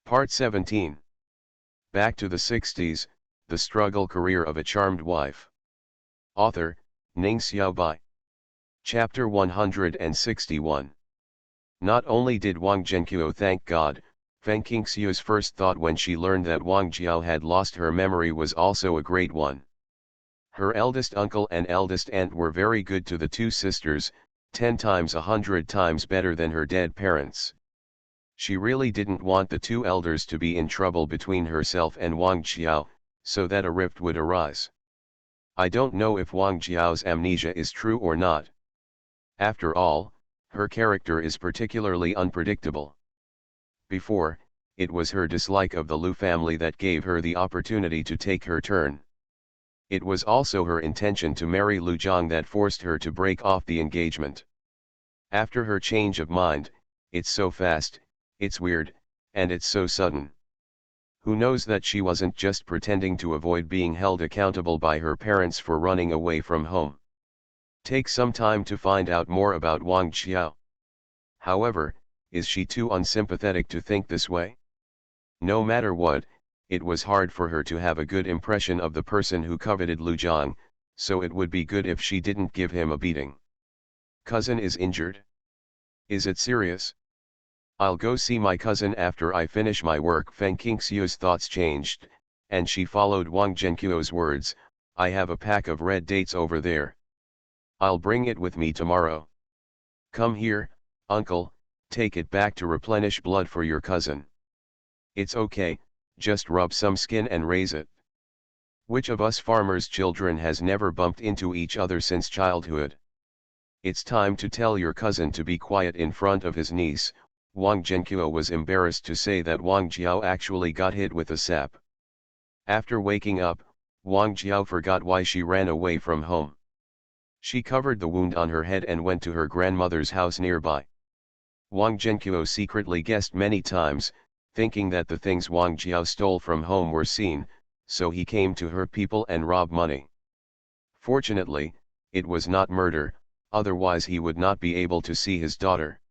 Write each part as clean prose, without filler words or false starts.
Part 17. Back to the 60s, The Struggle Career of a Charmed Wife. Author, Ning Xiaobai. Chapter 161. Not only did Wang Zhenqiu thank God, Feng Qingxiu's first thought when she learned that Wang Jiao had lost her memory was also a great one. Her eldest uncle and eldest aunt were very good to the two sisters, 10 times 100 times better than her dead parents. She really didn't want the two elders to be in trouble between herself and Wang Jiao, so that a rift would arise. I don't know if Wang Jiao's amnesia is true or not. After all, her character is particularly unpredictable. Before, it was her dislike of the Lu family that gave her the opportunity to take her turn. It was also her intention to marry Lu Zhang that forced her to break off the engagement. After her change of mind, it's so fast, it's weird, and it's so sudden. Who knows that she wasn't just pretending to avoid being held accountable by her parents for running away from home? Take some time to find out more about Wang Xiao. However, is she too unsympathetic to think this way? No matter what, it was hard for her to have a good impression of the person who coveted Lu Zhang, so it would be good if she didn't give him a beating. Cousin is injured? Is it serious? I'll go see my cousin after I finish my work. Feng Qingxiu's thoughts changed, and she followed Wang Zhenqiu's words. I have a pack of red dates over there. I'll bring it with me tomorrow. Come here, uncle, take it back to replenish blood for your cousin. It's okay, just rub some skin and raise it. Which of us farmers' children has never bumped into each other since childhood? It's time to tell your cousin to be quiet in front of his niece. Wang Zhenqiu was embarrassed to say that Wang Jiao actually got hit with a sap. After waking up, Wang Jiao forgot why she ran away from home. She covered the wound on her head and went to her grandmother's house nearby. Wang Zhenqiu secretly guessed many times, thinking that the things Wang Jiao stole from home were seen, so he came to her people and robbed money. Fortunately, it was not murder, otherwise he would not be able to see his daughter.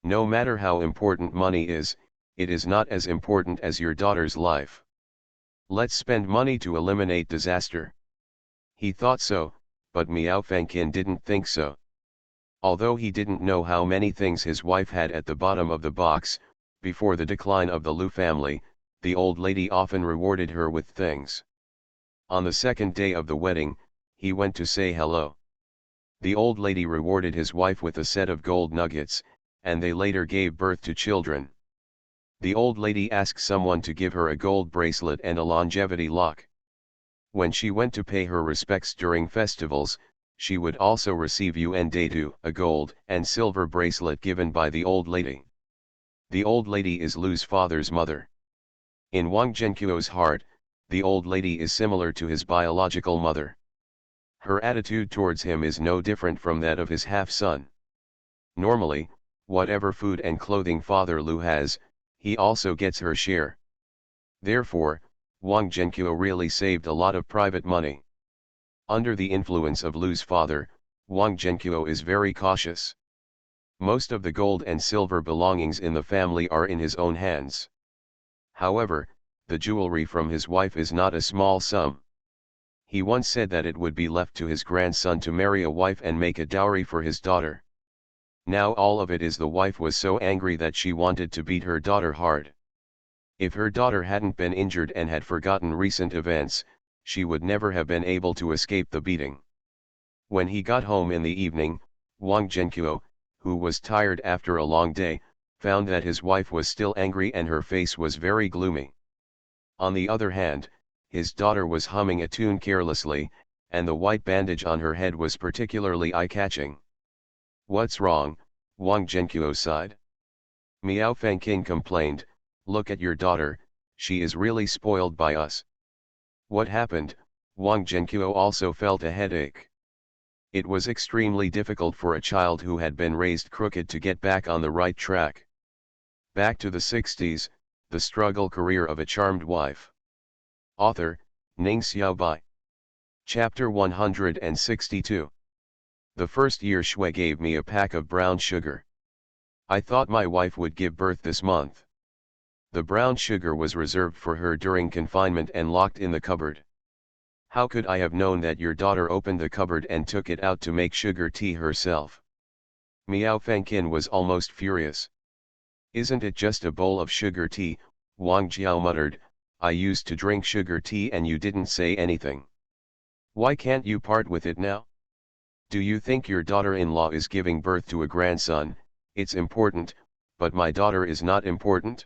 No matter how important money is, it is not as important as your daughter's life. Let's spend money to eliminate disaster. He thought so, but Miao Fengqin didn't think so. Although he didn't know how many things his wife had at the bottom of the box, before the decline of the Lu family, the old lady often rewarded her with things. On the second day of the wedding, he went to say hello. The old lady rewarded his wife with a set of gold nuggets, and they later gave birth to children. The old lady asked someone to give her a gold bracelet and a longevity lock. When she went to pay her respects during festivals, she would also receive yuan datu, a gold and silver bracelet given by the old lady. The old lady is Lu's father's mother. In Wang Zhenqiu's heart, the old lady is similar to his biological mother. Her attitude towards him is no different from that of his half-son. Normally, whatever food and clothing Father Lu has, he also gets her share. Therefore, Wang Zhenqiu really saved a lot of private money. Under the influence of Lu's father, Wang Zhenqiu is very cautious. Most of the gold and silver belongings in the family are in his own hands. However, the jewelry from his wife is not a small sum. He once said that it would be left to his grandson to marry a wife and make a dowry for his daughter. Now all of it is the wife was so angry that she wanted to beat her daughter hard. If her daughter hadn't been injured and had forgotten recent events, she would never have been able to escape the beating. When he got home in the evening, Wang Zhenqiu, who was tired after a long day, found that his wife was still angry and her face was very gloomy. On the other hand, his daughter was humming a tune carelessly, and the white bandage on her head was particularly eye-catching. What's wrong? Wang Zhenqiu sighed. Miao Fengqin complained, look at your daughter, she is really spoiled by us. What happened? Wang Zhenqiu also felt a headache. It was extremely difficult for a child who had been raised crooked to get back on the right track. Back to the 60s, The Struggle Career of a Charmed Wife. Author, Ning Xiaobai. Chapter 162. The first year Shui gave me a pack of brown sugar. I thought my wife would give birth this month. The brown sugar was reserved for her during confinement and locked in the cupboard. How could I have known that your daughter opened the cupboard and took it out to make sugar tea herself? Miao Fengqin was almost furious. Isn't it just a bowl of sugar tea? Wang Jiao muttered. I used to drink sugar tea and you didn't say anything. Why can't you part with it now? Do you think your daughter-in-law is giving birth to a grandson? It's important, but my daughter is not important.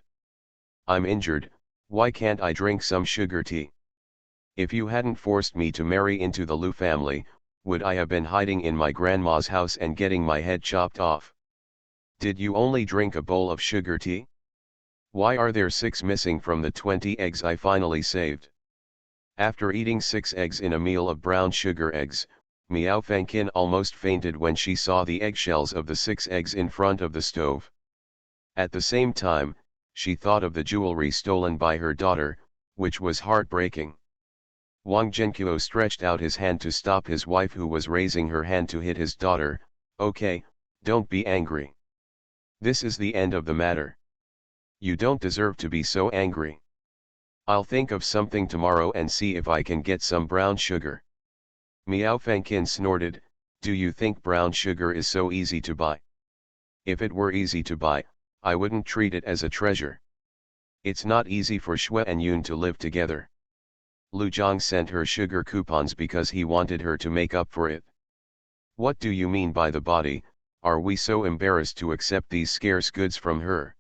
I'm injured, why can't I drink some sugar tea? If you hadn't forced me to marry into the Lu family, would I have been hiding in my grandma's house and getting my head chopped off? Did you only drink a bowl of sugar tea? Why are there 6 missing from the 20 eggs I finally saved? After eating 6 eggs in a meal of brown sugar eggs, Miao Fengqin almost fainted when she saw the eggshells of the 6 eggs in front of the stove. At the same time, she thought of the jewelry stolen by her daughter, which was heartbreaking. Wang Zhenqiu stretched out his hand to stop his wife who was raising her hand to hit his daughter. Okay, don't be angry. This is the end of the matter. You don't deserve to be so angry. I'll think of something tomorrow and see if I can get some brown sugar. Miao Fengqin snorted, do you think brown sugar is so easy to buy? If it were easy to buy, I wouldn't treat it as a treasure. It's not easy for Shui and Yun to live together. Lu Zhang sent her sugar coupons because he wanted her to make up for it. What do you mean by the body? Are we so embarrassed to accept these scarce goods from her?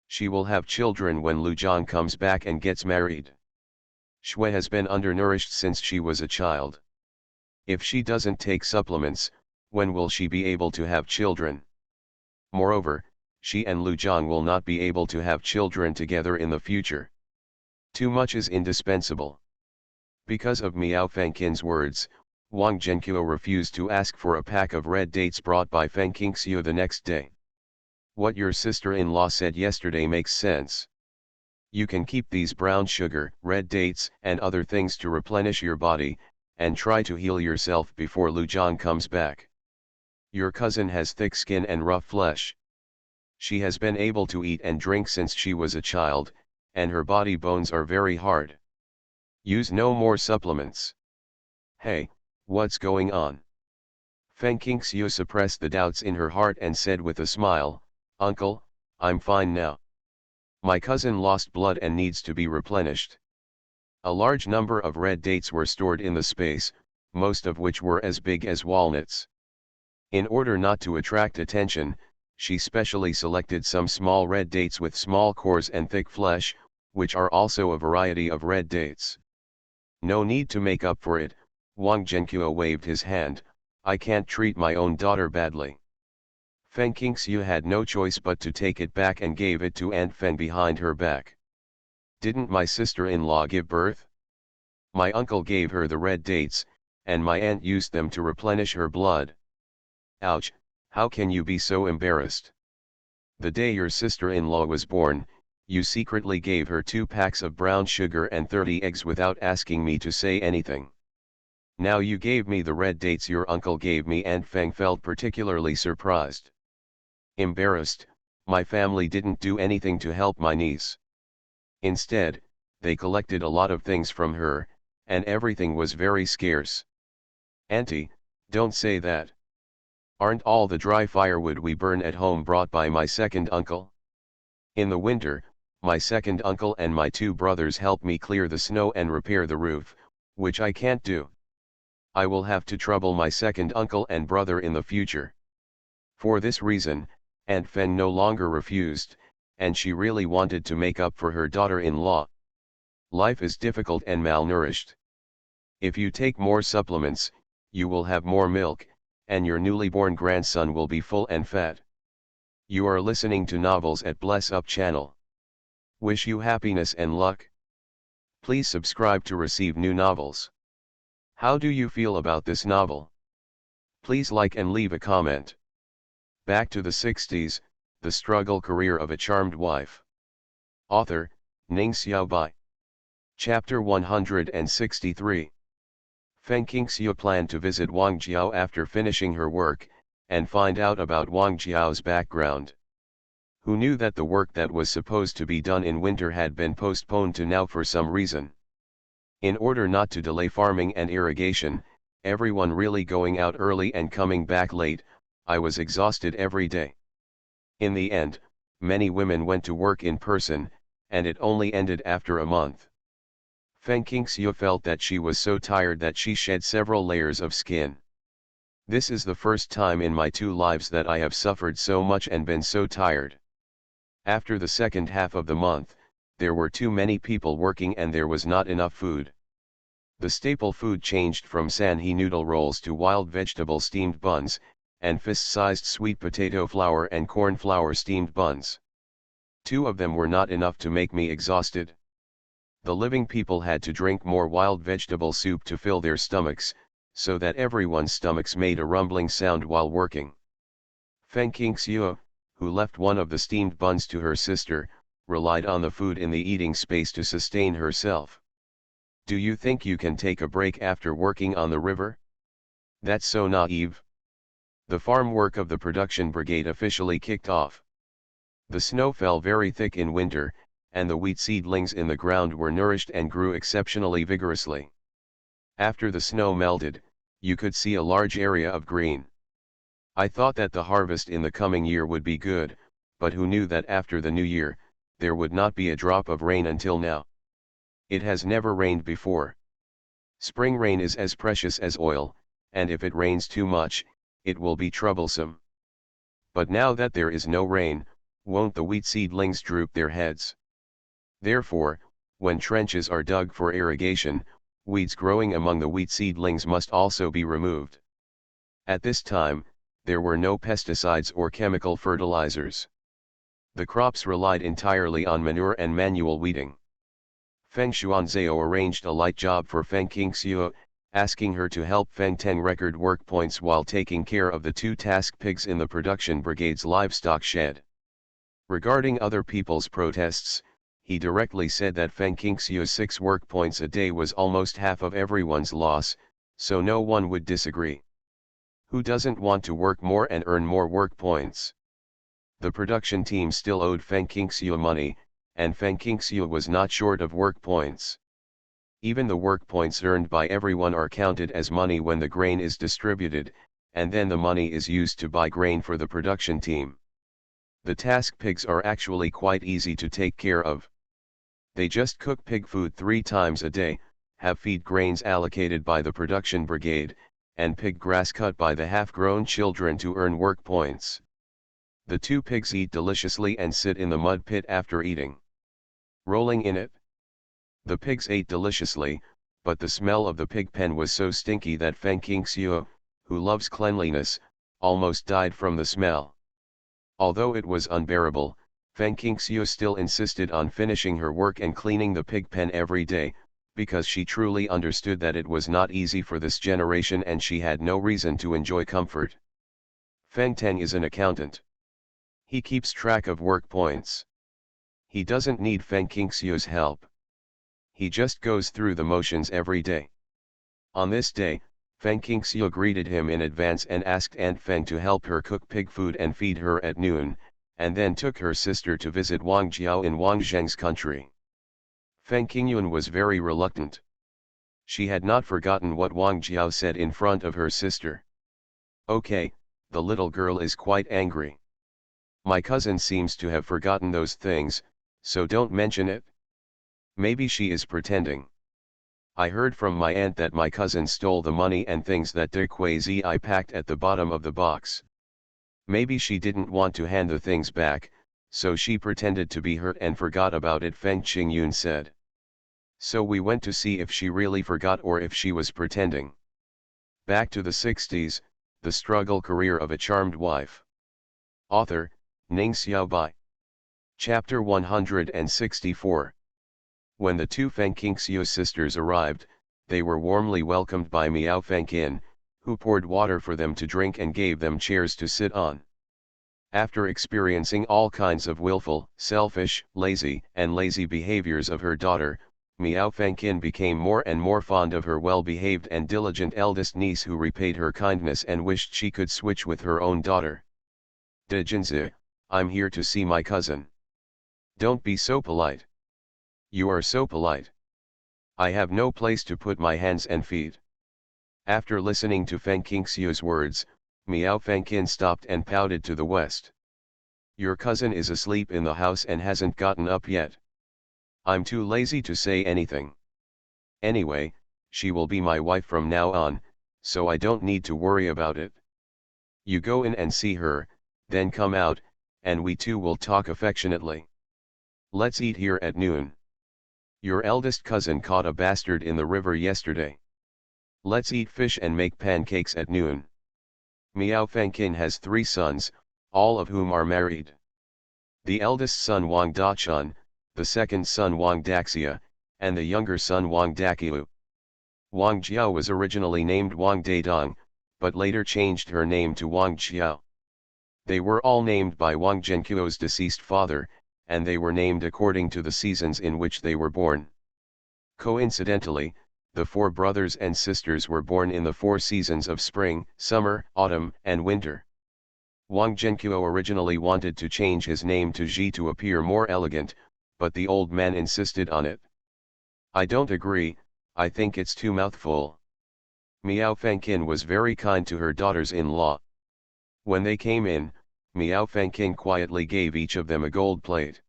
She will have children when Lu Zhang comes back and gets married. Shui has been undernourished since she was a child. If she doesn't take supplements, when will she be able to have children? Moreover, she and Lu Zhang will not be able to have children together in the future. Too much is indispensable. Because of Miao Fengqin's words, Wang Zhenqiu refused to ask for a pack of red dates brought by Feng Qingxiu the next day. What your sister-in-law said yesterday makes sense. You can keep these brown sugar, red dates, and other things to replenish your body, and try to heal yourself before Lu Zhang comes back. Your cousin has thick skin and rough flesh. She has been able to eat and drink since she was a child, and her body bones are very hard. Use no more supplements. Hey, what's going on? Feng Qingxiu suppressed the doubts in her heart and said with a smile, Uncle, I'm fine now. My cousin lost blood and needs to be replenished. A large number of red dates were stored in the space, most of which were as big as walnuts. In order not to attract attention, she specially selected some small red dates with small cores and thick flesh, which are also a variety of red dates. No need to make up for it, Wang Zhenqiu waved his hand, I can't treat my own daughter badly. Feng Qingxiu had no choice but to take it back and gave it to Aunt Feng behind her back. Didn't my sister-in-law give birth? My uncle gave her the red dates, and my aunt used them to replenish her blood. Ouch, how can you be so embarrassed? The day your sister-in-law was born, you secretly gave her 2 packs of brown sugar and 30 eggs without asking me to say anything. Now you gave me the red dates your uncle gave me. Aunt Feng felt particularly surprised. Embarrassed, my family didn't do anything to help my niece. Instead, they collected a lot of things from her, and everything was very scarce. Auntie, don't say that. Aren't all the dry firewood we burn at home brought by my second uncle? In the winter, my second uncle and my 2 brothers help me clear the snow and repair the roof, which I can't do. I will have to trouble my second uncle and brother in the future. For this reason, Aunt Feng no longer refused, and she really wanted to make up for her daughter-in-law. Life is difficult and malnourished. If you take more supplements, you will have more milk, and your newly born grandson will be full and fat. You are listening to Novels at Bless Up channel. Wish you happiness and luck. Please subscribe to receive new novels. How do you feel about this novel? Please like and leave a comment. Back to the 60s, The Struggle Career of a Charmed Wife. Author, Ning Xiaobai. Chapter 163. Feng Qingxiu planned to visit Wang Jiao after finishing her work, and find out about Wang Jiao's background. who knew that the work that was supposed to be done in winter had been postponed to now for some reason. In order not to delay farming and irrigation, everyone really going out early and coming back late, I was exhausted every day. In the end, many women went to work in person, and it only ended after a month. Feng Qingxiu felt that she was so tired that she shed several layers of skin. This is the first time in my 2 lives that I have suffered so much and been so tired. After the second half of the month, there were too many people working and there was not enough food. The staple food changed from sanhe noodle rolls to wild vegetable steamed buns, and fist-sized sweet potato flour and corn flour steamed buns. 2 of them were not enough to make me exhausted. The living people had to drink more wild vegetable soup to fill their stomachs, so that everyone's stomachs made a rumbling sound while working. Feng Qingxiu, who left one of the steamed buns to her sister, relied on the food in the eating space to sustain herself. Do you think you can take a break after working on the river? That's so naive. The farm work of the production brigade officially kicked off. The snow fell very thick in winter, and the wheat seedlings in the ground were nourished and grew exceptionally vigorously. After the snow melted, you could see a large area of green. I thought that the harvest in the coming year would be good, but who knew that after the new year, there would not be a drop of rain until now. It has never rained before. Spring rain is as precious as oil, and if it rains too much, it will be troublesome. But now that there is no rain, won't the wheat seedlings droop their heads? Therefore, when trenches are dug for irrigation, weeds growing among the wheat seedlings must also be removed. At this time, there were no pesticides or chemical fertilizers. The crops relied entirely on manure and manual weeding. Feng Xuanzhao arranged a light job for Feng Qingxiu, asking her to help Feng Teng record work points while taking care of the 2 task pigs in the production brigade's livestock shed. Regarding other people's protests, he directly said that Feng Qingxiu's 6 work points a day was almost half of everyone's loss, so no one would disagree. Who doesn't want to work more and earn more work points? The production team still owed Feng Qingxiu money, and Feng Qingxiu was not short of work points. Even the work points earned by everyone are counted as money when the grain is distributed, and then the money is used to buy grain for the production team. The task pigs are actually quite easy to take care of. They just cook pig food 3 times a day, have feed grains allocated by the production brigade, and pig grass cut by the half-grown children to earn work points. The 2 pigs eat deliciously and sit in the mud pit after eating. Rolling in it. The pigs ate deliciously, but the smell of the pig pen was so stinky that Feng Qingxiu, who loves cleanliness, almost died from the smell. Although it was unbearable, Feng Qingxiu still insisted on finishing her work and cleaning the pig pen every day, because she truly understood that it was not easy for this generation and she had no reason to enjoy comfort. Feng Teng is an accountant. He keeps track of work points. He doesn't need Feng Qingxiu's help. He just goes through the motions every day. On this day, Feng Qingxiu greeted him in advance and asked Aunt Feng to help her cook pig food and feed her at noon, and then took her sister to visit Wang Jiao in Wang Zheng's country. Feng Qingyun was very reluctant. She had not forgotten what Wang Jiao said in front of her sister. Okay, the little girl is quite angry. My cousin seems to have forgotten those things, so don't mention it. Maybe she is pretending. I heard from my aunt that my cousin stole the money and things that De Quasi packed at the bottom of the box. Maybe she didn't want to hand the things back, so she pretended to be hurt and forgot about it, Feng Qingyun said. So we went to see if she really forgot or if she was pretending. Back to the 60s, the struggle career of a charmed wife. Author, Ning Xiaobai. Chapter 164. When the 2 Feng Qingxiu sisters arrived, they were warmly welcomed by Miao Fengqin, who poured water for them to drink and gave them chairs to sit on. After experiencing all kinds of willful, selfish, and lazy behaviors of her daughter, Miao Fengqin became more and more fond of her well-behaved and diligent eldest niece, who repaid her kindness and wished she could switch with her own daughter. De Jinzi, I'm here to see my cousin. Don't be so polite. You are so polite. I have no place to put my hands and feet. After listening to Feng Qingxiu's words, Miao Fengqin stopped and pouted to the west. Your cousin is asleep in the house and hasn't gotten up yet. I'm too lazy to say anything. Anyway, she will be my wife from now on, so I don't need to worry about it. You go in and see her, then come out, and we two will talk affectionately. Let's eat here at noon. Your eldest cousin caught a bastard in the river yesterday. Let's eat fish and make pancakes at noon. Miao Fengqin has 3 sons, all of whom are married. The eldest son Wang Dachun, the second son Wang Daxia, and the younger son Wang Daqiu. Wang Jiao was originally named Wang Daidong, but later changed her name to Wang Qiao. They were all named by Wang Zhenqiu's deceased father, and they were named according to the seasons in which they were born. Coincidentally, the 4 brothers and sisters were born in the 4 seasons of spring, summer, autumn, and winter. Wang Zhenqiu originally wanted to change his name to Ji to appear more elegant, but the old man insisted on it. I don't agree, I think it's too mouthful. Miao Fengqin was very kind to her daughters-in-law. When they came in, Miao Fengqin quietly gave each of them a gold plate.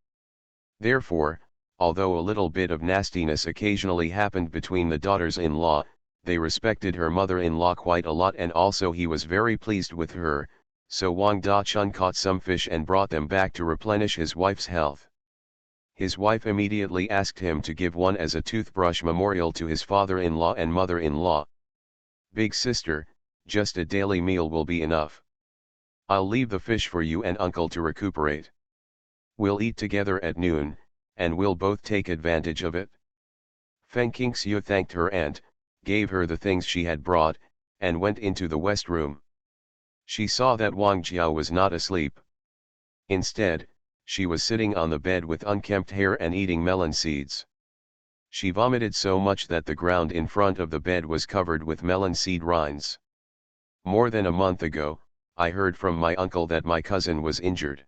Therefore, although a little bit of nastiness occasionally happened between the daughters-in-law, they respected her mother-in-law quite a lot, and also he was very pleased with her, so Wang Dachun caught some fish and brought them back to replenish his wife's health. His wife immediately asked him to give one as a toothbrush memorial to his father-in-law and mother-in-law. Big sister, just a daily meal will be enough. I'll leave the fish for you and uncle to recuperate. We'll eat together at noon, and we'll both take advantage of it. Feng Qingxiu thanked her aunt, gave her the things she had brought, and went into the west room. She saw that Wang Jiao was not asleep. Instead, she was sitting on the bed with unkempt hair and eating melon seeds. She vomited so much that the ground in front of the bed was covered with melon seed rinds. More than a month ago, I heard from my uncle that my cousin was injured.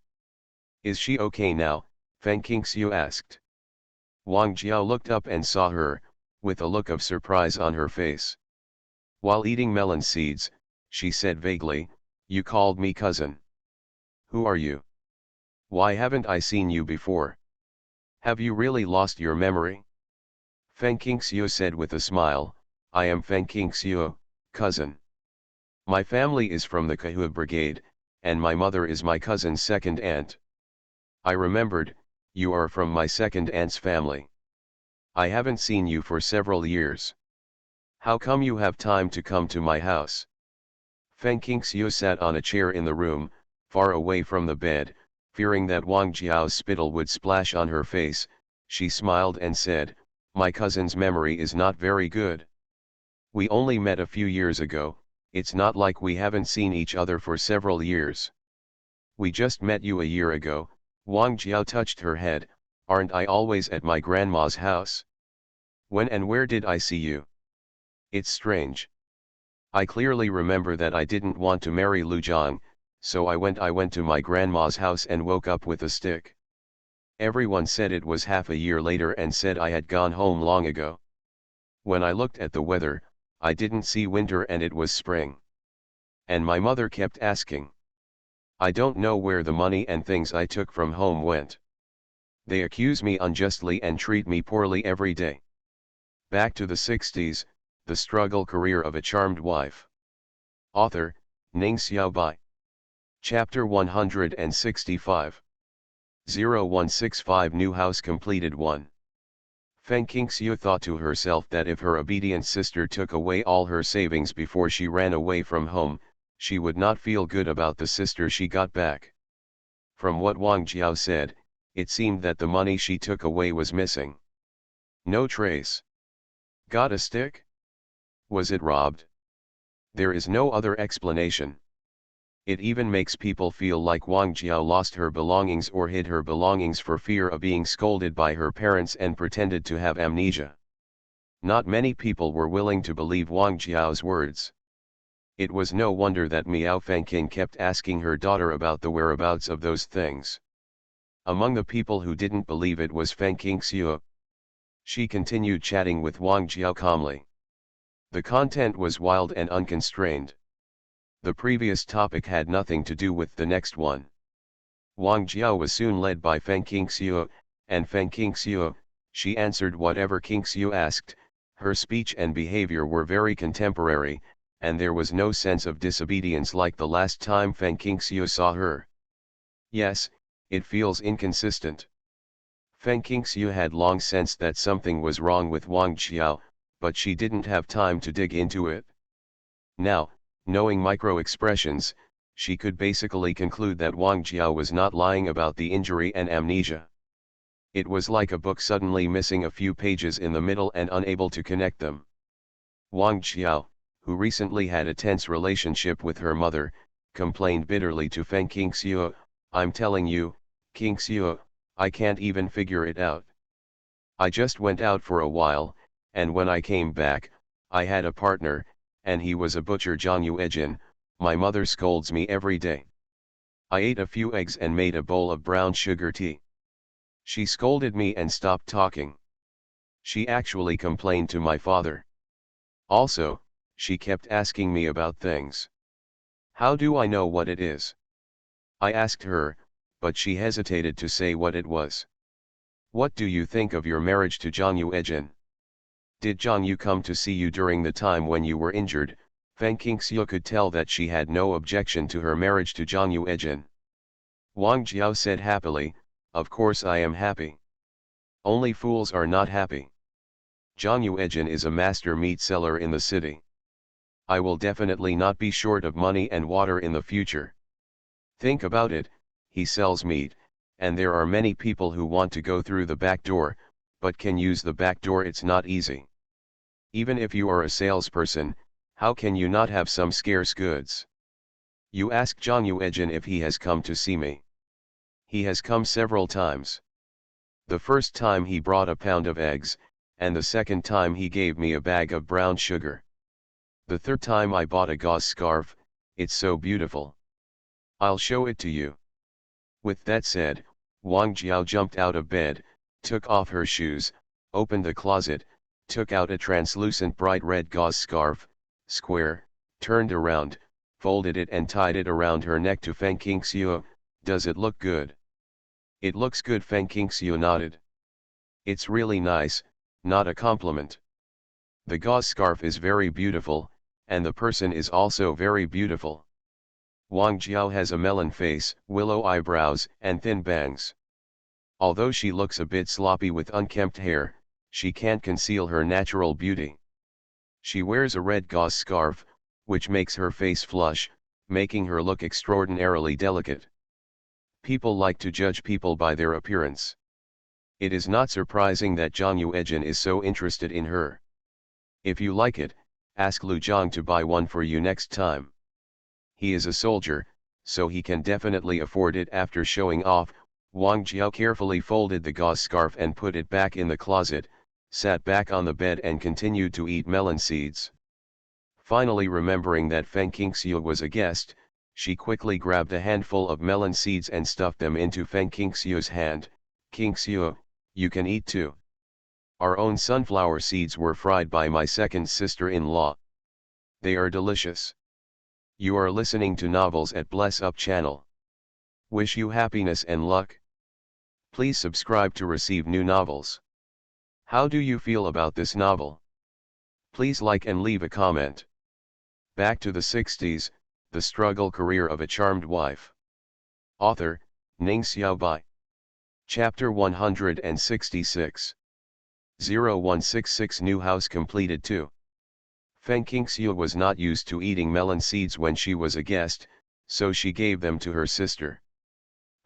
Is she okay now? Feng Qingxiu asked. Wang Jiao looked up and saw her, with a look of surprise on her face. While eating melon seeds, she said vaguely, "You called me cousin. Who are you? Why haven't I seen you before? Have you really lost your memory?" Feng Qingxiu said with a smile, "I am Feng Qingxiu, cousin. My family is from the Kahua Brigade, and my mother is my cousin's second aunt. I remembered, you are from my second aunt's family. I haven't seen you for several years. How come you have time to come to my house?" Feng Qingxiu sat on a chair in the room, far away from the bed, fearing that Wang Jiao's spittle would splash on her face. She smiled and said, "My cousin's memory is not very good. We only met a few years ago, it's not like we haven't seen each other for several years." "We just met you a year ago." Wang Jiao touched her head. "Aren't I always at my grandma's house? When and where did I see you? It's strange. I clearly remember that I didn't want to marry Lu Zhang, so I went to my grandma's house and woke up with a stick. Everyone said it was half a year later and said I had gone home long ago. When I looked at the weather, I didn't see winter and it was spring. And my mother kept asking. I don't know where the money and things I took from home went. They accuse me unjustly and treat me poorly every day." Back to the 60s, the struggle career of a charmed wife. Author, Ning Xiaobai. Chapter 165. 0165 New house completed 1. Feng Qingxiu thought to herself that if her obedient sister took away all her savings before she ran away from home, she would not feel good about the sister she got back. From what Wang Jiao said, it seemed that the money she took away was missing. No trace. Got a stick? Was it robbed? There is no other explanation. It even makes people feel like Wang Jiao lost her belongings or hid her belongings for fear of being scolded by her parents and pretended to have amnesia. Not many people were willing to believe Wang Jiao's words. It was no wonder that Miao Fengqing kept asking her daughter about the whereabouts of those things. Among the people who didn't believe it was Fengqing Xue. She continued chatting with Wang Jiao calmly. The content was wild and unconstrained. The previous topic had nothing to do with the next one. Wang Jiao was soon led by Fengqing Xue, and Fengqing Xue, she answered whatever King Xue asked. Her speech and behavior were very contemporary, and there was no sense of disobedience like the last time Fengqing Xue saw her. Yes, it feels inconsistent. Fengqing Xue had long sensed that something was wrong with Wang Jiao, but she didn't have time to dig into it. Now, knowing micro-expressions, she could basically conclude that Wang Jiao was not lying about the injury and amnesia. It was like a book suddenly missing a few pages in the middle and unable to connect them. Wang Jiao, who recently had a tense relationship with her mother, complained bitterly to Fengqing Xue, "I'm telling you, King Xue, I can't even figure it out. I just went out for a while, and when I came back, I had a partner, and he was a butcher Zhang Yuejin. My mother scolds me every day. I ate a few eggs and made a bowl of brown sugar tea. She scolded me and stopped talking. She actually complained to my father. Also, she kept asking me about things. How do I know what it is? I asked her, but she hesitated to say what it was. What do you think of your marriage to Zhang Yuejin? Did Zhang Yu come to see you during the time when you were injured?" Fengqing Xue could tell that she had no objection to her marriage to Zhang Yuejin. Wang Jiao said happily, "Of course I am happy. Only fools are not happy. Zhang Yuejin is a master meat seller in the city. I will definitely not be short of money and water in the future. Think about it, he sells meat, and there are many people who want to go through the back door, but can use the back door. It's not easy. Even if you are a salesperson, how can you not have some scarce goods? You ask Zhang Yuejin if he has come to see me. He has come several times. The first time he brought a pound of eggs, and the second time he gave me a bag of brown sugar. The third time I bought a gauze scarf. It's so beautiful. I'll show it to you." With that said, Wang Jiao jumped out of bed, took off her shoes, opened the closet, took out a translucent bright red gauze scarf, square, turned around, folded it and tied it around her neck to Fengqing Xue. "Does it look good?" "It looks good," Fengqing Xue nodded. "It's really nice, not a compliment. The gauze scarf is very beautiful, and the person is also very beautiful." Wang Jiao has a melon face, willow eyebrows, and thin bangs. Although she looks a bit sloppy with unkempt hair, she can't conceal her natural beauty. She wears a red gauze scarf, which makes her face flush, making her look extraordinarily delicate. People like to judge people by their appearance. It is not surprising that Zhang Yuejin is so interested in her. If you like it, ask Lu Zhang to buy one for you next time. He is a soldier, so he can definitely afford it. After showing off, Wang Jiao carefully folded the gauze scarf and put it back in the closet, sat back on the bed and continued to eat melon seeds. Finally remembering that Fengqing Xue was a guest, she quickly grabbed a handful of melon seeds and stuffed them into Fengqing Xue's hand. "King Xue, you can eat too. Our own sunflower seeds were fried by my second sister-in-law. They are delicious." You are listening to Novels at Bless Up channel. Wish you happiness and luck. Please subscribe to receive new novels. How do you feel about this novel? Please like and leave a comment. Back to the 60s, The Struggle Career of a Charmed Wife. Author, Ning Xiaobai. Chapter 166. 0166 New House Completed 2. Fengqing Xue was not used to eating melon seeds when she was a guest, so she gave them to her sister.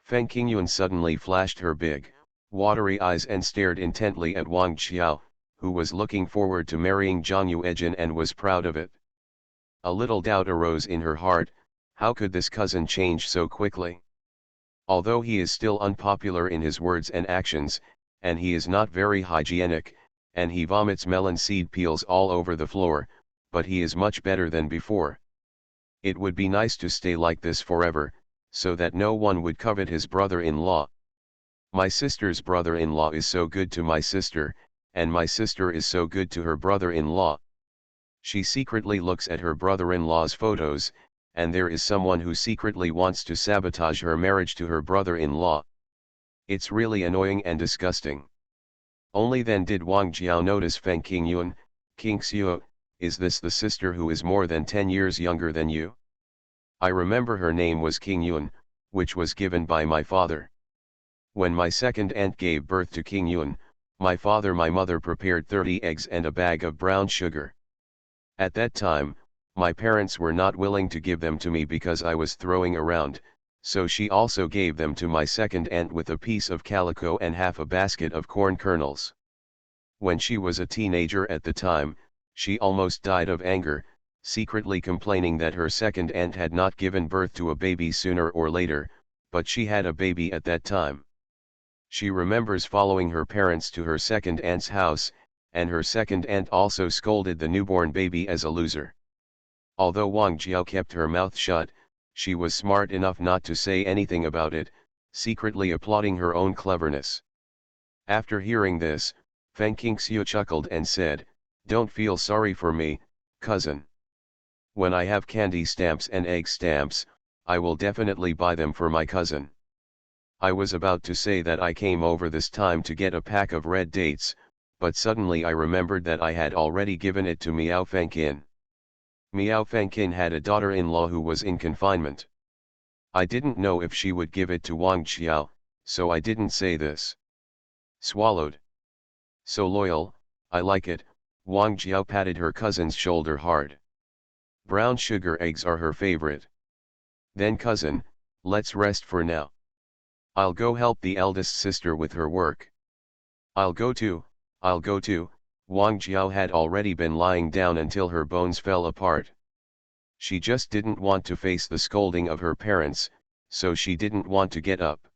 Fengqing Yun suddenly flashed her big, watery eyes and stared intently at Wang Jiao, who was looking forward to marrying Zhang Yuejin and was proud of it. A little doubt arose in her heart: how could this cousin change so quickly? Although he is still unpopular in his words and actions, and he is not very hygienic, and he vomits melon seed peels all over the floor, but he is much better than before. It would be nice to stay like this forever, so that no one would covet his brother-in-law. My sister's brother-in-law is so good to my sister, and my sister is so good to her brother-in-law. She secretly looks at her brother-in-law's photos, and there is someone who secretly wants to sabotage her marriage to her brother-in-law. It's really annoying and disgusting. Only then did Wang Jiao notice Feng Qingyun. King Xiu, is this the sister who is more than 10 years younger than you? I remember her name was Qingyun, which was given by my father. When my second aunt gave birth to Qingyun, my mother prepared 30 eggs and a bag of brown sugar. At that time, my parents were not willing to give them to me because I was throwing around, so she also gave them to my second aunt with a piece of calico and half a basket of corn kernels. When she was a teenager at the time, she almost died of anger, secretly complaining that her second aunt had not given birth to a baby sooner or later, but she had a baby at that time. She remembers following her parents to her second aunt's house, and her second aunt also scolded the newborn baby as a loser. Although Wang Jiao kept her mouth shut, she was smart enough not to say anything about it, secretly applauding her own cleverness. After hearing this, Feng Qingxiu chuckled and said, "Don't feel sorry for me, cousin. When I have candy stamps and egg stamps, I will definitely buy them for my cousin." I was about to say that I came over this time to get a pack of red dates, but suddenly I remembered that I had already given it to Miao Fengqin. Miao Fengqin had a daughter-in-law who was in confinement. I didn't know if she would give it to Wang Qiao, so I didn't say this. Swallowed. So loyal, I like it. Wang Jiao patted her cousin's shoulder hard. Brown sugar eggs are her favorite. Then cousin, let's rest for now. I'll go help the eldest sister with her work. I'll go too. Wang Jiao had already been lying down until her bones fell apart. She just didn't want to face the scolding of her parents, so she didn't want to get up.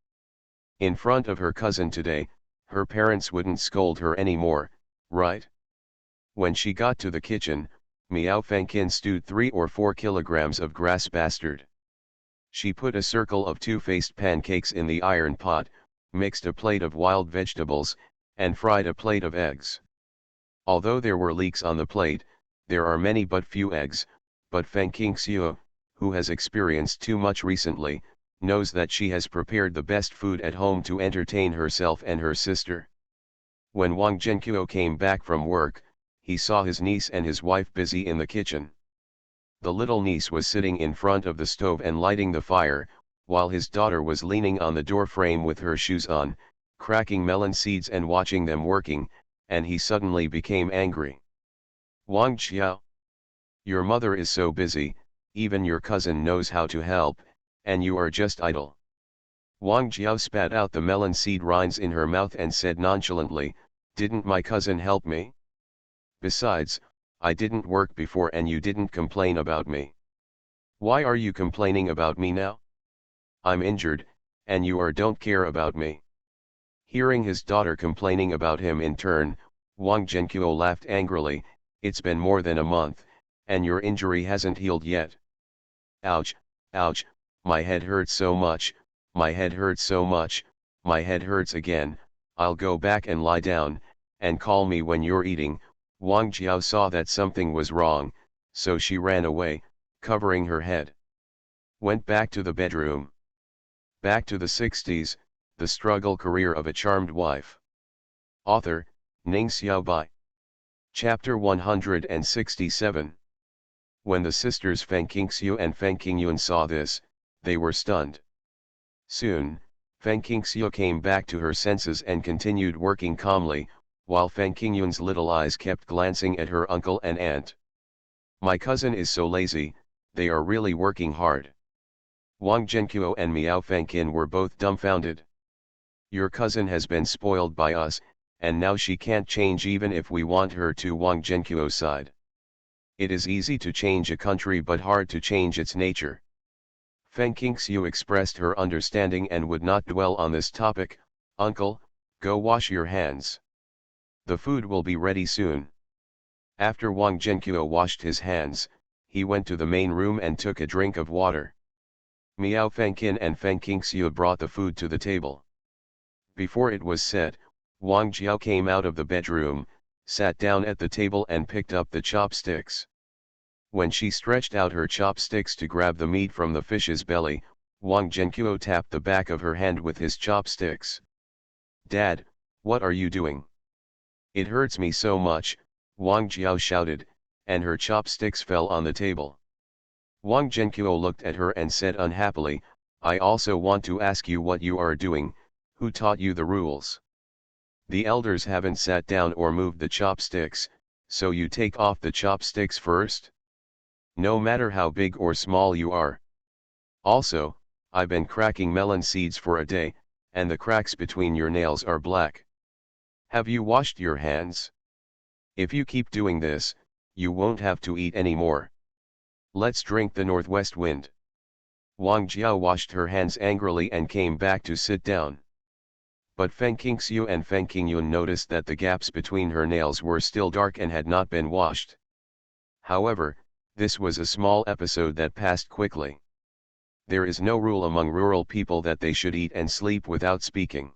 In front of her cousin today, her parents wouldn't scold her anymore, right? When she got to the kitchen, Miao Fengqin stewed 3 or 4 kilograms of grass bastard. She put a circle of 2-faced pancakes in the iron pot, mixed a plate of wild vegetables, and fried a plate of eggs. Although there were leeks on the plate, there are many but few eggs, but Feng Qingxiu, who has experienced too much recently, knows that she has prepared the best food at home to entertain herself and her sister. When Wang Zhenqiu came back from work, he saw his niece and his wife busy in the kitchen. The little niece was sitting in front of the stove and lighting the fire, while his daughter was leaning on the door frame with her shoes on, cracking melon seeds and watching them working, and he suddenly became angry. "Wang Qiao, your mother is so busy, even your cousin knows how to help, and you are just idle." Wang Jiao spat out the melon seed rinds in her mouth and said nonchalantly, "Didn't my cousin help me? Besides, I didn't work before and you didn't complain about me. Why are you complaining about me now? I'm injured, and you don't care about me." Hearing his daughter complaining about him in turn, Wang Zhenqiu laughed angrily, "It's been more than a month, and your injury hasn't healed yet." "Ouch, ouch, my head hurts so much, my head hurts so much, my head hurts again, I'll go back and lie down, and call me when you're eating." Wang Jiao saw that something was wrong, so she ran away, covering her head. Went back to the bedroom. Back to the 60s, the struggle career of a charmed wife. Author, Ning Xiaobai. Chapter 167. When the sisters Feng Qingxiu and Feng Qingyun saw this, they were stunned. Soon, Feng Qingxiu came back to her senses and continued working calmly, while Feng Qingyun's little eyes kept glancing at her uncle and aunt. "My cousin is so lazy, they are really working hard." Wang Zhenqiu and Miao Fengqin were both dumbfounded. "Your cousin has been spoiled by us, and now she can't change even if we want her to." Wang Zhenqiu sighed. "It is easy to change a country but hard to change its nature." Feng Qingxiu expressed her understanding and would not dwell on this topic. "Uncle, go wash your hands. The food will be ready soon." After Wang Zhenqiu washed his hands, he went to the main room and took a drink of water. Miao Fengqin and Feng Qingxiu brought the food to the table. Before it was set, Wang Jiao came out of the bedroom, sat down at the table and picked up the chopsticks. When she stretched out her chopsticks to grab the meat from the fish's belly, Wang Zhenqiu tapped the back of her hand with his chopsticks. "Dad, what are you doing? It hurts me so much," Wang Jiao shouted, and her chopsticks fell on the table. Wang Zhenqiu looked at her and said unhappily, "I also want to ask you what you are doing. Who taught you the rules? The elders haven't sat down or moved the chopsticks, so you take off the chopsticks first? No matter how big or small you are. Also, I've been cracking melon seeds for a day, and the cracks between your nails are black. Have you washed your hands? If you keep doing this, you won't have to eat anymore. Let's drink the northwest wind." Wang Jiao washed her hands angrily and came back to sit down. But Feng Qingxiu and Feng Qingyun noticed that the gaps between her nails were still dark and had not been washed. However, this was a small episode that passed quickly. There is no rule among rural people that they should eat and sleep without speaking.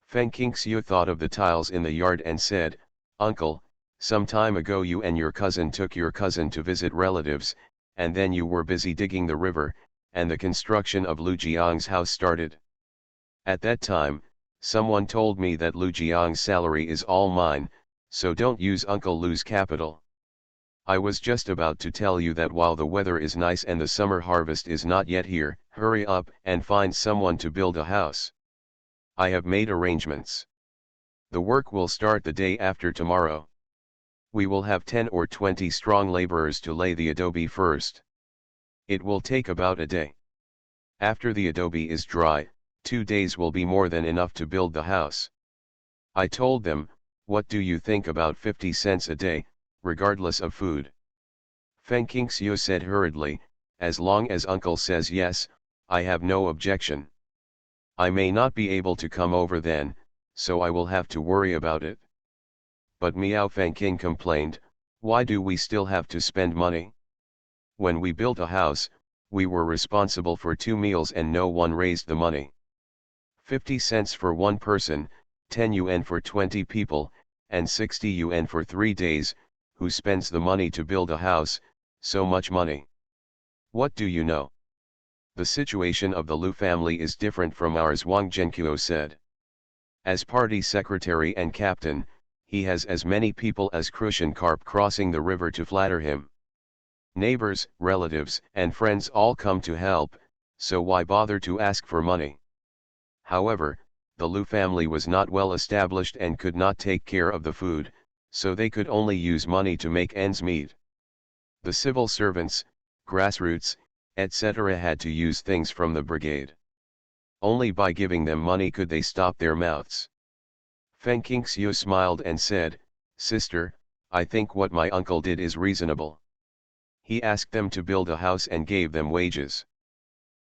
Feng Qingxiu thought of the tiles in the yard and said, "Uncle, some time ago you and your cousin took your cousin to visit relatives, and then you were busy digging the river, and the construction of Lu Jiang's house started. At that time, someone told me that Lu Jiang's salary is all mine, so don't use Uncle Lu's capital. I was just about to tell you that while the weather is nice and the summer harvest is not yet here, hurry up and find someone to build a house. I have made arrangements. The work will start the day after tomorrow. We will have 10 or 20 strong laborers to lay the adobe first. It will take about a day. After the adobe is dry, 2 days will be more than enough to build the house." I told them, "What do you think about 50 cents a day, regardless of food?" Feng Qingxiu said hurriedly, "As long as Uncle says yes, I have no objection. I may not be able to come over then, so I will have to worry about it." But Miao Fengqin complained, "Why do we still have to spend money? When we built a house, we were responsible for 2 meals and no one raised the money. 50 cents for one person, 10 yuan for 20 people, and 60 yuan for 3 days, who spends the money to build a house, so much money? What do you know? The situation of the Lu family is different from ours," Wang Zhenqiu said. "As party secretary and captain, he has as many people as crucian carp crossing the river to flatter him. Neighbors, relatives, and friends all come to help, so why bother to ask for money?" However, the Lu family was not well established and could not take care of the food, so they could only use money to make ends meet. The civil servants, grassroots, etc. had to use things from the brigade. Only by giving them money could they stop their mouths. Feng Qingxiu smiled and said, "Sister, I think what my uncle did is reasonable. He asked them to build a house and gave them wages.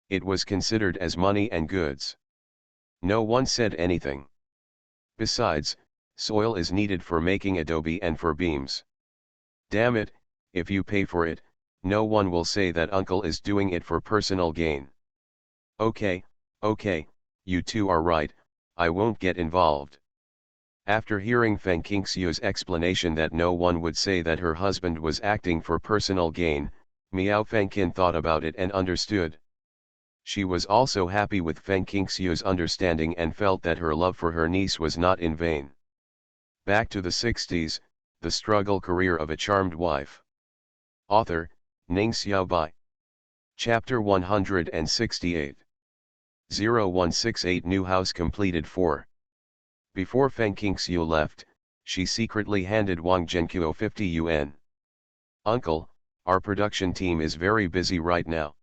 It was considered as money and goods. No one said anything. Besides, soil is needed for making adobe and for beams. Damn it, if you pay for it, no one will say that uncle is doing it for personal gain. Okay, you two are right, I won't get involved." After hearing Feng Qingxiu's explanation that no one would say that her husband was acting for personal gain, Miao Fengqin thought about it and understood. She was also happy with Feng Qingxiu's understanding and felt that her love for her niece was not in vain. Back to the 60s, the struggle career of a charmed wife. Author, Ning Xiaobai. Chapter 168. 0168 New house completed 4. Before Feng Qingxiu left, she secretly handed Wang Zhenqiu 50 yuan. "Uncle, our production team is very busy right now.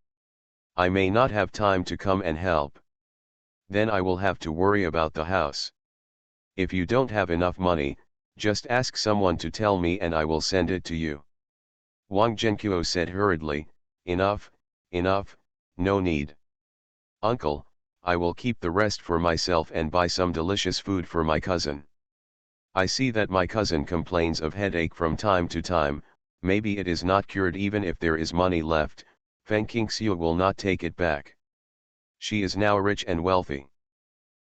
I may not have time to come and help. Then I will have to worry about the house. If you don't have enough money, just ask someone to tell me and I will send it to you." Wang Zhenqiu said hurriedly, Enough, no need. Uncle, I will keep the rest for myself and buy some delicious food for my cousin. I see that my cousin complains of headache from time to time, maybe it is not cured. Even if there is money left, Feng Qingxiu will not take it back. She is now rich and wealthy.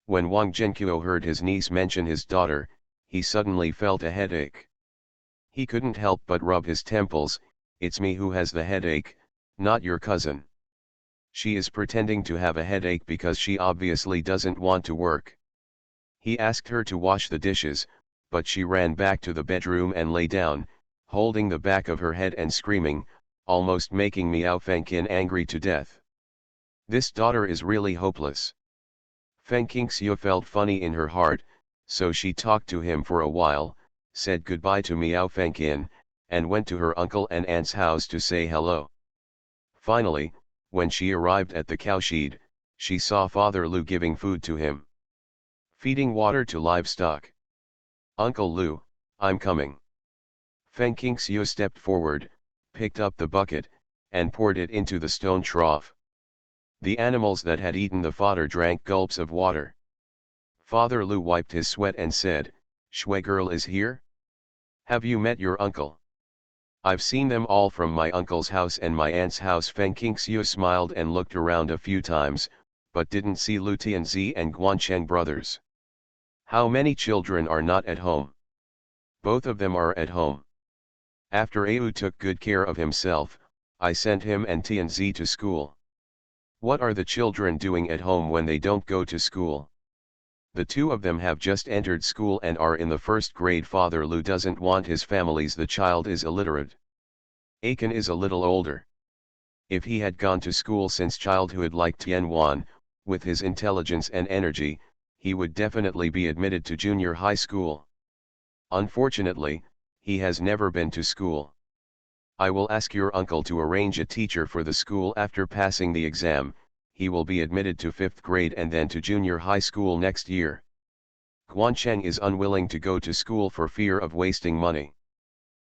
When Wang Zhenqiu heard his niece mention his daughter, he suddenly felt a headache. He couldn't help but rub his temples. It's me who has the headache, not your cousin. She is pretending to have a headache because she obviously doesn't want to work. He asked her to wash the dishes, but she ran back to the bedroom and lay down, holding the back of her head and screaming, almost making Miao Fengqin angry to death. This daughter is really hopeless. Feng Qingxiu felt funny in her heart, so she talked to him for a while, said goodbye to Miao Fengqin, and went to her uncle and aunt's house to say hello. Finally, when she arrived at the cowshed, she saw Father Lu giving food to him. Feeding water to livestock. Uncle Lu, I'm coming. Feng Qingxiu stepped forward, picked up the bucket, and poured it into the stone trough. The animals that had eaten the fodder drank gulps of water. Father Lu wiped his sweat and said, "Shui girl is here? Have you met your uncle?" "I've seen them all from my uncle's house and my aunt's house." Feng Qingxiu smiled and looked around a few times, but didn't see Lu Tianzi and Guancheng brothers. How many children are not at home? Both of them are at home. After Au took good care of himself, I sent him and Tianzi to school. What are the children doing at home when they don't go to school? The two of them have just entered school and are in the first grade. Father Lu doesn't want his families. The child is illiterate. Akin is a little older. If he had gone to school since childhood like Tianwan, with his intelligence and energy, he would definitely be admitted to junior high school. Unfortunately, he has never been to school. I will ask your uncle to arrange a teacher for the school. After passing the exam, he will be admitted to 5th grade and then to junior high school next year. Guancheng is unwilling to go to school for fear of wasting money.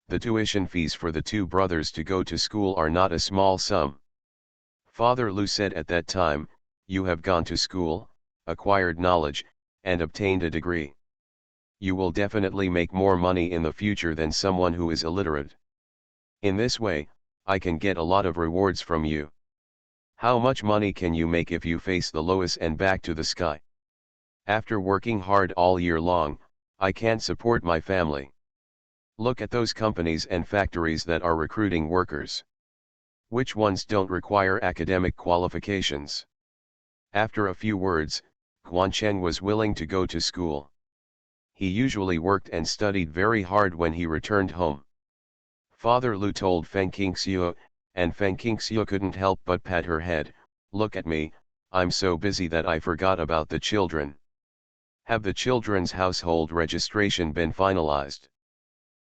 The tuition fees for the two brothers to go to school are not a small sum. Father Lu said at that time, "You have gone to school, acquired knowledge, and obtained a degree. You will definitely make more money in the future than someone who is illiterate. In this way, I can get a lot of rewards from you." "How much money can you make if you face the lowest and back to the sky?" "After working hard all year long, I can't support my family. Look at those companies and factories that are recruiting workers. Which ones don't require academic qualifications?" After a few words, Guancheng was willing to go to school. He usually worked and studied very hard when he returned home. Father Lu told Feng Qingxiu, and Feng Qingxiu couldn't help but pat her head, "Look at me, I'm so busy that I forgot about the children." "Have the children's household registration been finalized?"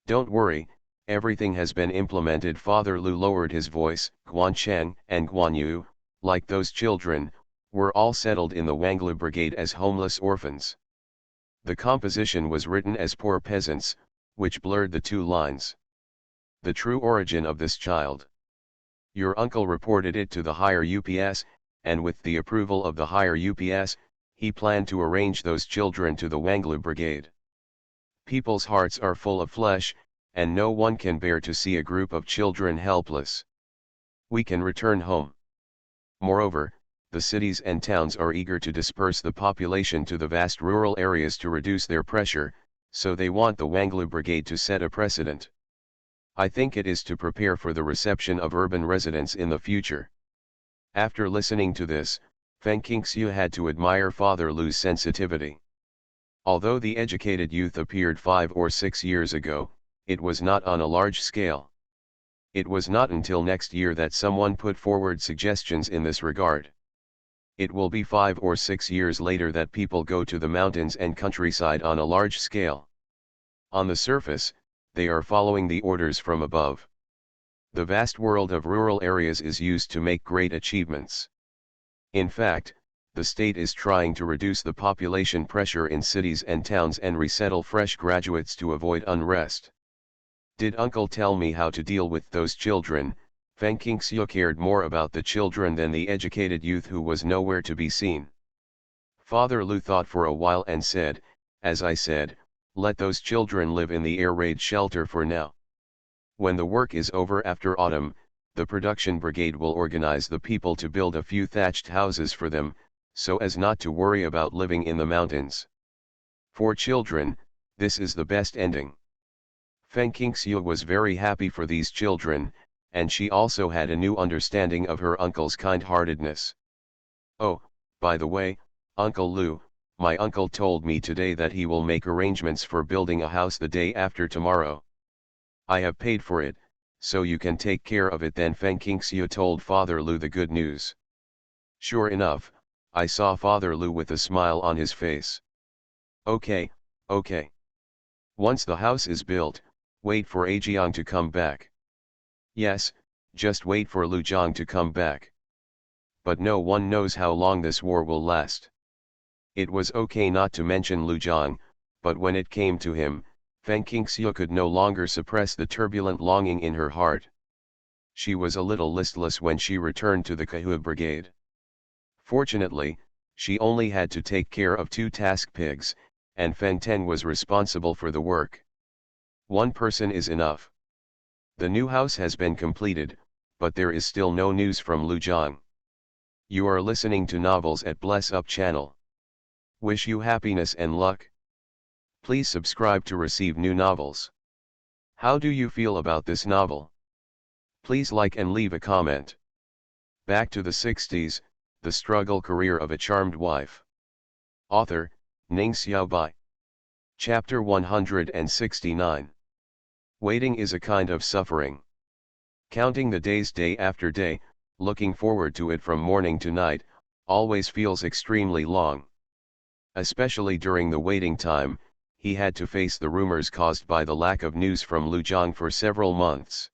"Don't worry, everything has been implemented." Father Lu lowered his voice. Guancheng and Guanyu, like those children, were all settled in the Wanglu Brigade as homeless orphans. The composition was written as poor peasants, which blurred the two lines. The true origin of this child. Your uncle reported it to the higher UPS, and with the approval of the higher UPS, he planned to arrange those children to the Wanglu Brigade. People's hearts are full of flesh, and no one can bear to see a group of children helpless. We can return home. Moreover, the cities and towns are eager to disperse the population to the vast rural areas to reduce their pressure, so they want the Wanglu Brigade to set a precedent. I think it is to prepare for the reception of urban residents in the future. After listening to this, Feng Qingxiu had to admire Father Lu's sensitivity. Although the educated youth appeared 5 or 6 years ago, it was not on a large scale. It was not until next year that someone put forward suggestions in this regard. It will be 5 or 6 years later that people go to the mountains and countryside on a large scale. On the surface, they are following the orders from above. The vast world of rural areas is used to make great achievements. In fact, the state is trying to reduce the population pressure in cities and towns and resettle fresh graduates to avoid unrest. Did uncle tell me how to deal with those children? Feng Qingxiu cared more about the children than the educated youth who was nowhere to be seen. Father Lu thought for a while and said, "As I said, let those children live in the air raid shelter for now. When the work is over after autumn, the production brigade will organize the people to build a few thatched houses for them, so as not to worry about living in the mountains. For children, this is the best ending. Feng Qingxiu was very happy for these children, and she also had a new understanding of her uncle's kind-heartedness. Oh, by the way, Uncle Lu, my uncle told me today that he will make arrangements for building a house the day after tomorrow. I have paid for it, so you can take care of it then. Feng Qingxiu told Father Lu the good news. Sure enough, I saw Father Lu with a smile on his face. Okay, okay. Once the house is built, wait for Ajiang to come back. Yes, just wait for Lu Zhang to come back. But no one knows how long this war will last. It was okay not to mention Lu Zhang, but when it came to him, Feng Qingxiu could no longer suppress the turbulent longing in her heart. She was a little listless when she returned to the Kahua brigade. Fortunately, she only had to take care of 2 task pigs, and Feng Ten was responsible for the work. One person is enough. The new house has been completed, but there is still no news from Lu Zhang. You are listening to Novels at Bless Up channel. Wish you happiness and luck. Please subscribe to receive new novels. How do you feel about this novel? Please like and leave a comment. Back to the 60s, The Struggle Career of a Charmed Wife. Author, Ning Xiaobai. Chapter 169. Waiting is a kind of suffering. Counting the days day after day, looking forward to it from morning to night, always feels extremely long. Especially during the waiting time, he had to face the rumors caused by the lack of news from Lu Zhang for several months.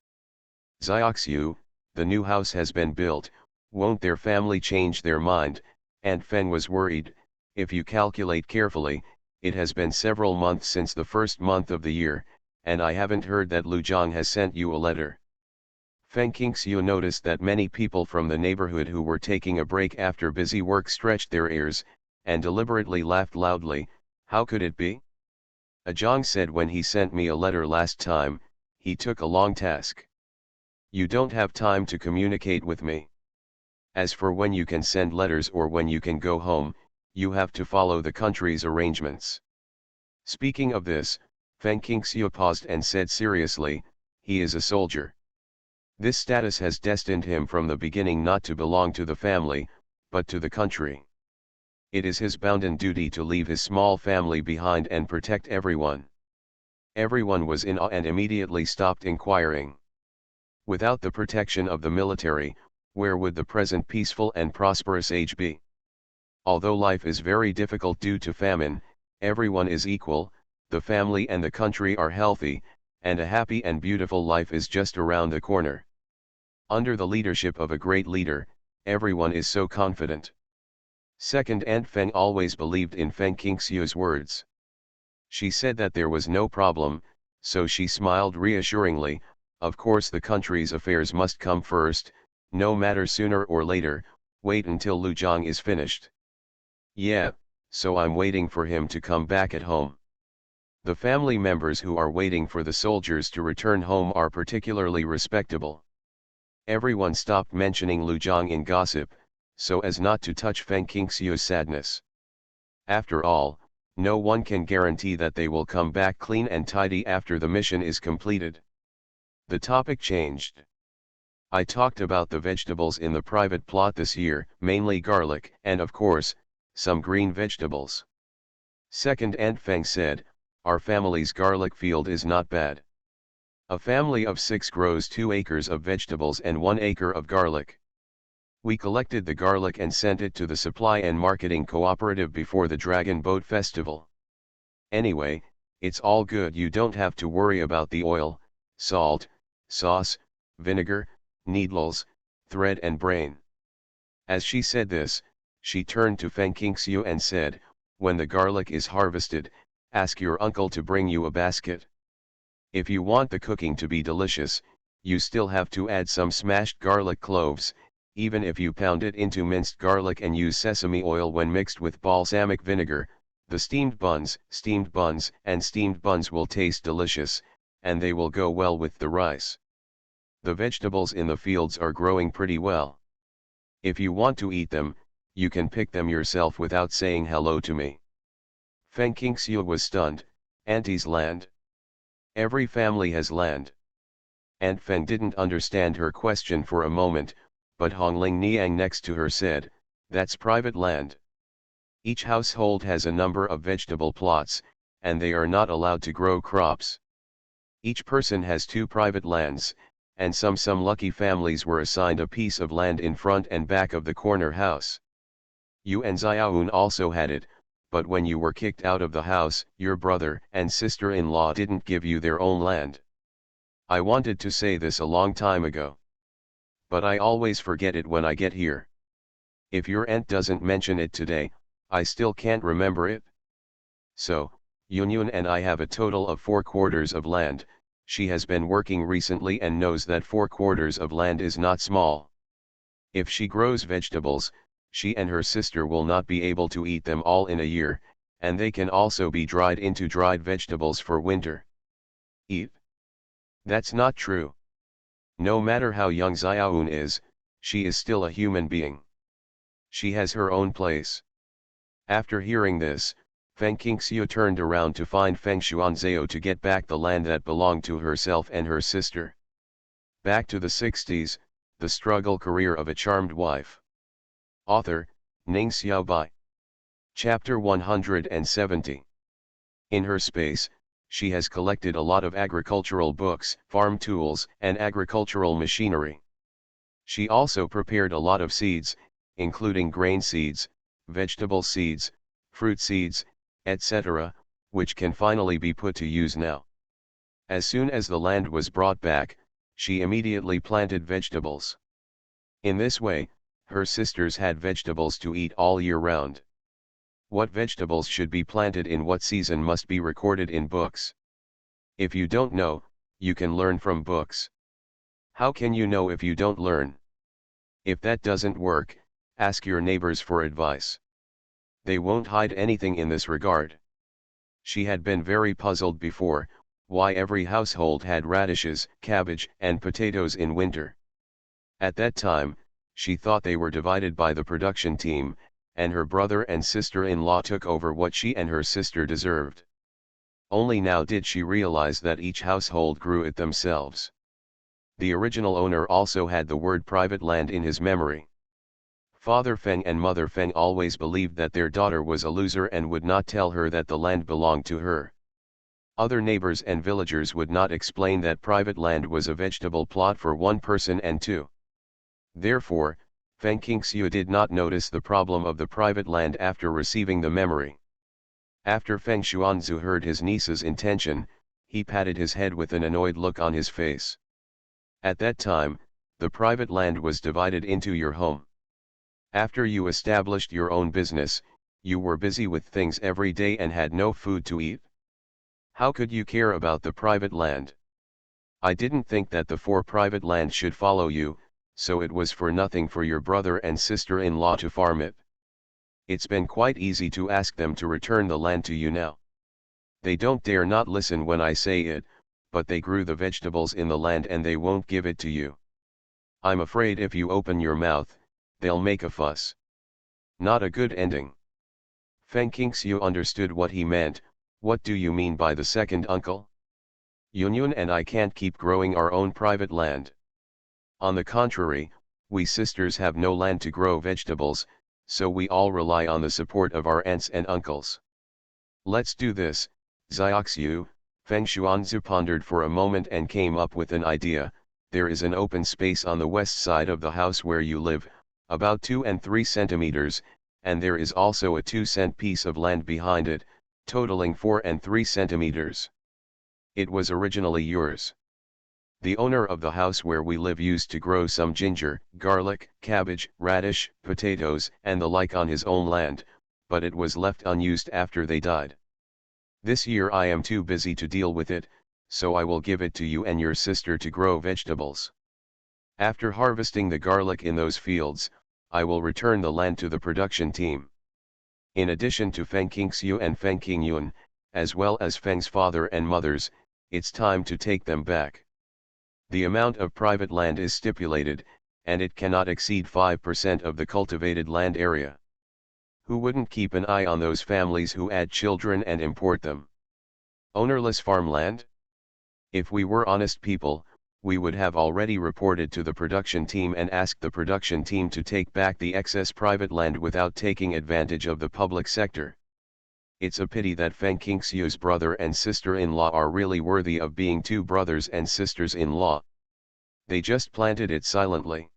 Xiaoxiu, the new house has been built, won't their family change their mind? And Feng was worried. If you calculate carefully, it has been several months since the first month of the year, and I haven't heard that Lu Zhang has sent you a letter. Feng Qingxiu noticed that many people from the neighborhood who were taking a break after busy work stretched their ears, and deliberately laughed loudly. How could it be? Zhang said when he sent me a letter last time, he took a long task. You don't have time to communicate with me. As for when you can send letters or when you can go home, you have to follow the country's arrangements. Speaking of this, Feng Qingxiu paused and said seriously, he is a soldier. This status has destined him from the beginning not to belong to the family, but to the country. It is his bounden duty to leave his small family behind and protect everyone. Everyone was in awe and immediately stopped inquiring. Without the protection of the military, where would the present peaceful and prosperous age be? Although life is very difficult due to famine, everyone is equal, the family and the country are healthy, and a happy and beautiful life is just around the corner. Under the leadership of a great leader, everyone is so confident. Second, Aunt Feng always believed in Feng Qingxiu's words. She said that there was no problem, so she smiled reassuringly. Of course the country's affairs must come first, no matter sooner or later, wait until Lu Zhang is finished. Yeah, so I'm waiting for him to come back at home. The family members who are waiting for the soldiers to return home are particularly respectable. Everyone stopped mentioning Lu Zhang in gossip, so as not to touch Feng Qingxiu's sadness. After all, no one can guarantee that they will come back clean and tidy after the mission is completed. The topic changed. I talked about the vegetables in the private plot this year, mainly garlic and of course, some green vegetables. Second, Aunt Feng said, our family's garlic field is not bad. A family of 6 grows 2 acres of vegetables and 1 acre of garlic. We collected the garlic and sent it to the supply and marketing cooperative before the Dragon Boat Festival. Anyway, it's all good. You don't have to worry about the oil, salt, sauce, vinegar, needles, thread and brain. As she said this, she turned to Feng Qingxiu and said, when the garlic is harvested, ask your uncle to bring you a basket. If you want the cooking to be delicious, you still have to add some smashed garlic cloves, even if you pound it into minced garlic and use sesame oil when mixed with balsamic vinegar. The steamed buns and steamed buns will taste delicious, and they will go well with the rice. The vegetables in the fields are growing pretty well. If you want to eat them, you can pick them yourself without saying hello to me. Feng Qingxiu was stunned. Auntie's land? Every family has land. Aunt Feng didn't understand her question for a moment, but Hongling Niang next to her said, "That's private land. Each household has a number of vegetable plots, and they are not allowed to grow crops. Each person has 2 private lands, and some lucky families were assigned a piece of land in front and back of the corner house. You and Xiaoun also had it, but when you were kicked out of the house, your brother and sister-in-law didn't give you their own land. I wanted to say this a long time ago. But I always forget it when I get here. If your aunt doesn't mention it today, I still can't remember it. So, Yunyun and I have a total of 4 quarters of land. She has been working recently and knows that 4 quarters of land is not small. If she grows vegetables, she and her sister will not be able to eat them all in a year, and they can also be dried into dried vegetables for winter. Eat? That's not true. No matter how young Xiaoun is, she is still a human being. She has her own place." After hearing this, Feng Qingxiu turned around to find Feng Xuanzhao to get back the land that belonged to herself and her sister. Back to the 60s, the struggle career of a charmed wife. Author, Ning Xiaobai. Chapter 170. In her space, she has collected a lot of agricultural books, farm tools, and agricultural machinery. She also prepared a lot of seeds, including grain seeds, vegetable seeds, fruit seeds, etc., which can finally be put to use now. As soon as the land was brought back, she immediately planted vegetables. In this way, her sisters had vegetables to eat all year round. What vegetables should be planted in what season must be recorded in books. If you don't know, you can learn from books. How can you know if you don't learn? If that doesn't work, ask your neighbors for advice. They won't hide anything in this regard. She had been very puzzled before, why every household had radishes, cabbage, and potatoes in winter. At that time, she thought they were divided by the production team, and her brother and sister-in-law took over what she and her sister deserved. Only now did she realize that each household grew it themselves. The original owner also had the word private land in his memory. Father Feng and Mother Feng always believed that their daughter was a loser and would not tell her that the land belonged to her. Other neighbors and villagers would not explain that private land was a vegetable plot for 1 person and 2. Therefore, Feng Qingxiu did not notice the problem of the private land after receiving the memory. After Feng Xuanzu heard his niece's intention, he patted his head with an annoyed look on his face. At that time, the private land was divided into your home. After you established your own business, you were busy with things every day and had no food to eat. How could you care about the private land? I didn't think that the 4 private land should follow you, so it was for nothing for your brother and sister-in-law to farm it. It's been quite easy to ask them to return the land to you now. They don't dare not listen when I say it, but they grew the vegetables in the land and they won't give it to you. I'm afraid if you open your mouth, they'll make a fuss. Not a good ending. Feng Qingxiu understood what he meant. What do you mean by the second uncle? Yunyun and I can't keep growing our own private land. On the contrary, we sisters have no land to grow vegetables, so we all rely on the support of our aunts and uncles. Let's do this, Xiaoxiu. Feng Xuanzu pondered for a moment and came up with an idea. There is an open space on the west side of the house where you live, about 2 and 3 centimeters, and there is also a 2-cent piece of land behind it, totaling 4 and 3 centimeters. It was originally yours. The owner of the house where we live used to grow some ginger, garlic, cabbage, radish, potatoes, and the like on his own land, but it was left unused after they died. This year I am too busy to deal with it, so I will give it to you and your sister to grow vegetables. After harvesting the garlic in those fields, I will return the land to the production team. In addition to Feng Qingxiu and Feng Qingyun, as well as Feng's father and mothers, it's time to take them back. The amount of private land is stipulated, and it cannot exceed 5% of the cultivated land area. Who wouldn't keep an eye on those families who add children and import them? Ownerless farmland? If we were honest people, we would have already reported to the production team and asked the production team to take back the excess private land without taking advantage of the public sector. It's a pity that Feng Qingxiu's brother and sister-in-law are really worthy of being two brothers and sisters-in-law. They just planted it silently.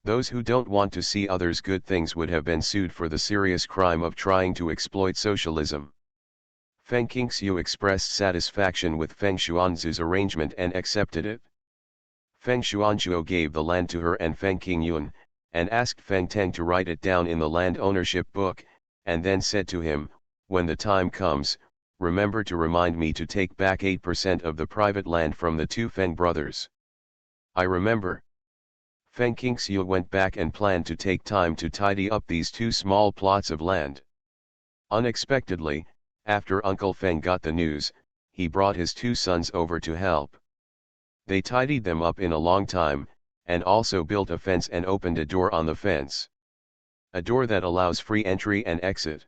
Those who don't want to see others' good things would have been sued for the serious crime of trying to exploit socialism. Feng Qingxiu expressed satisfaction with Feng Xuanzu's arrangement and accepted it. Feng Xuanzuo gave the land to her and Feng Qingyun, and asked Feng Teng to write it down in the land ownership book, and then said to him, "When the time comes, remember to remind me to take back 8% of the private land from the two Feng brothers." "I remember." Feng Qingxiu went back and planned to take time to tidy up these two small plots of land. Unexpectedly, after Uncle Feng got the news, he brought his two sons over to help. They tidied them up in a long time, and also built a fence and opened a door on the fence. A door that allows free entry and exit.